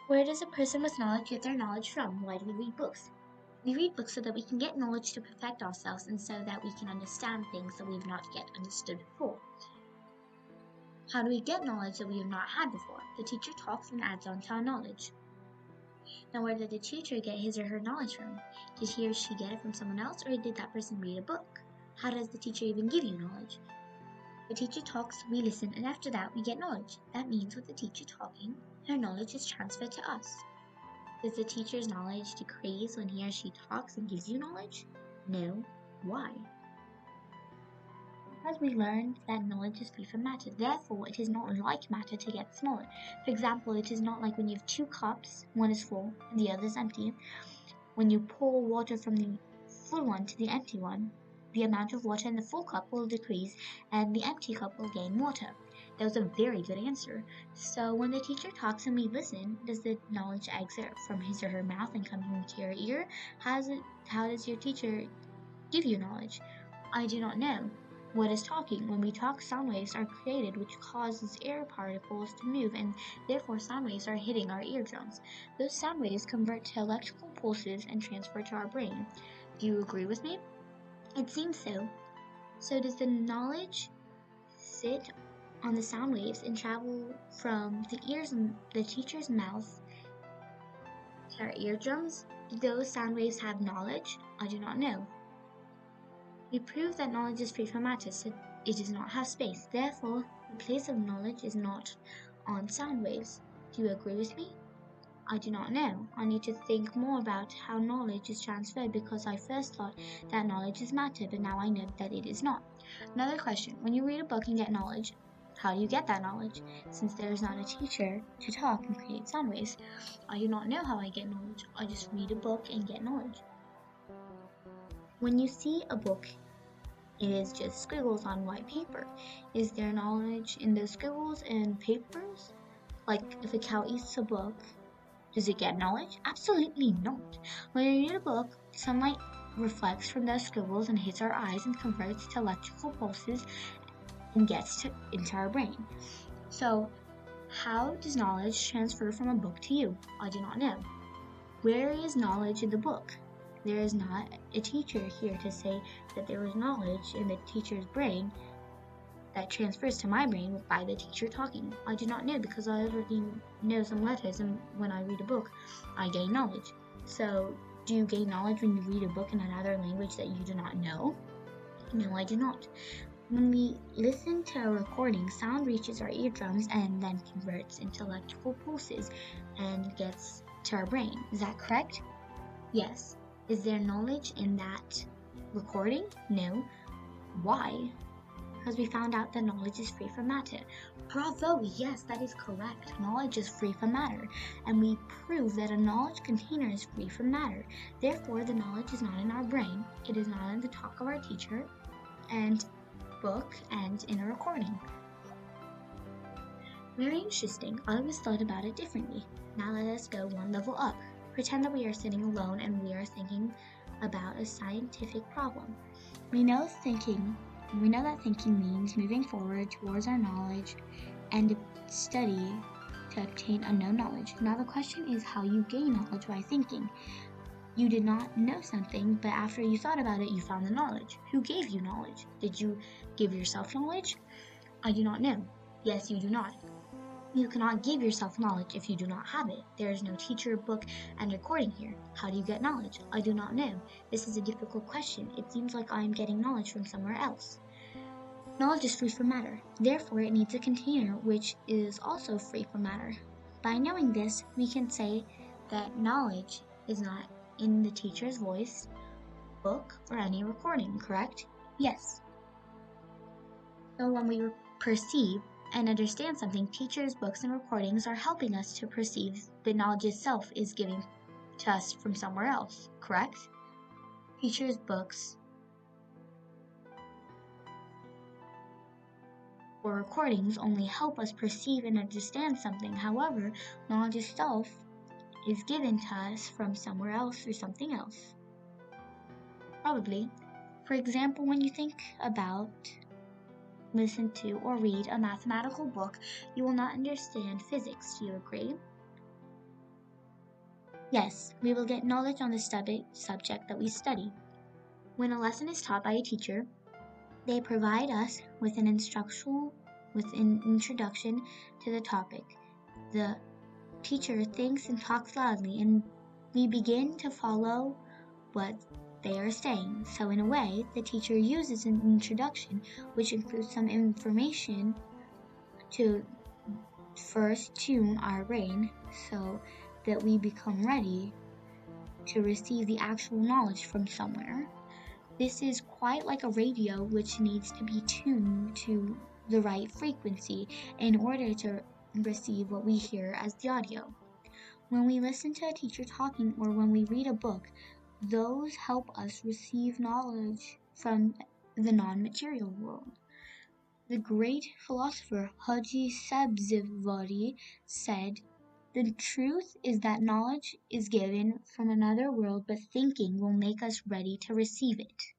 Where does a person with knowledge get their knowledge from? Why do we read books? We read books so that we can get knowledge to perfect ourselves and so that we can understand things that we have not yet understood before. How do we get knowledge that we have not had before? The teacher talks and adds on to our knowledge. Now, where did the teacher get his or her knowledge from? Did he or she get it from someone else, or did that person read a book? How does the teacher even give you knowledge? The teacher talks, we listen, and after that we get knowledge. That means with the teacher talking, her knowledge is transferred to us. Does the teacher's knowledge decrease when he or she talks and gives you knowledge? No. Why? Because we learned that knowledge is free from matter, therefore it is not like matter to get smaller. For example, it is not like when you have two cups, one is full and the other is empty. When you pour water from the full one to the empty one, the amount of water in the full cup will decrease and the empty cup will gain water. That was a very good answer. So when the teacher talks and we listen, does the knowledge exit from his or her mouth and come into your ear? How does your teacher give you knowledge? I do not know. What is talking? When we talk, sound waves are created which causes air particles to move and therefore sound waves are hitting our eardrums. Those sound waves convert to electrical pulses and transfer to our brain. Do you agree with me? It seems so. So does the knowledge sit on the sound waves and travel from the ears and the teacher's mouth to our eardrums? Do those sound waves have knowledge? I do not know. We prove that knowledge is free from matter, so it does not have space. Therefore, the place of knowledge is not on sound waves. Do you agree with me? I do not know. I need to think more about how knowledge is transferred because I first thought that knowledge is matter, but now I know that it is not. Another question. When you read a book and get knowledge, how do you get that knowledge? Since there is not a teacher to talk and create sound waves, I do not know how I get knowledge. I just read a book and get knowledge. When you see a book, it is just squiggles on white paper. Is there knowledge in those squiggles and papers? Like if a cow eats a book, does it get knowledge? Absolutely not. When you read a book, sunlight reflects from those scribbles and hits our eyes and converts to electrical pulses and gets into our brain. So, how does knowledge transfer from a book to you? I do not know. Where is knowledge in the book? There is not a teacher here to say that there is knowledge in the teacher's brain that transfers to my brain by the teacher talking. I do not know because I already know some letters, and when I read a book, I gain knowledge. So, do you gain knowledge when you read a book in another language that you do not know? No, I do not. When we listen to a recording, sound reaches our eardrums and then converts into electrical pulses and gets to our brain. Is that correct? Yes. Is there knowledge in that recording? No. Why? Because we found out that knowledge is free from matter. Bravo! Yes, that is correct. Knowledge is free from matter. And we prove that a knowledge container is free from matter. Therefore, the knowledge is not in our brain. It is not in the talk of our teacher and book and in a recording. Very interesting. I always thought about it differently. Now let us go one level up. Pretend that we are sitting alone and we are thinking about a scientific problem. We know that thinking means moving forward towards our knowledge and study to obtain unknown knowledge. Now the question is how you gain knowledge by thinking. You did not know something, but after you thought about it, you found the knowledge. Who gave you knowledge? Did you give yourself knowledge? I do not know. Yes, you do not. You cannot give yourself knowledge if you do not have it. There is no teacher, book, and recording here. How do you get knowledge? I do not know. This is a difficult question. It seems like I am getting knowledge from somewhere else. Knowledge is free from matter. Therefore, it needs a container which is also free from matter. By knowing this, we can say that knowledge is not in the teacher's voice, book, or any recording, correct? Yes. So when we perceive and understand something, teachers, books, and recordings are helping us to perceive that knowledge itself is given to us from somewhere else, correct? Teachers, books, or recordings only help us perceive and understand something. However, knowledge itself is given to us from somewhere else or something else. Probably. For example, when you think about, listen to, or read a mathematical book, you will not understand physics. Do you agree? Yes, we will get knowledge on the subject that we study. When a lesson is taught by a teacher, they provide us with an introduction to the topic. The teacher thinks and talks loudly, and we begin to follow what they are saying. So in a way, the teacher uses an introduction, which includes some information to first tune our brain so that we become ready to receive the actual knowledge from somewhere. This is quite like a radio, which needs to be tuned to the right frequency in order to receive what we hear as the audio. When we listen to a teacher talking or when we read a book, those help us receive knowledge from the non-material world. The great philosopher Haji Sabzivari said, "The truth is that knowledge is given from another world, but thinking will make us ready to receive it."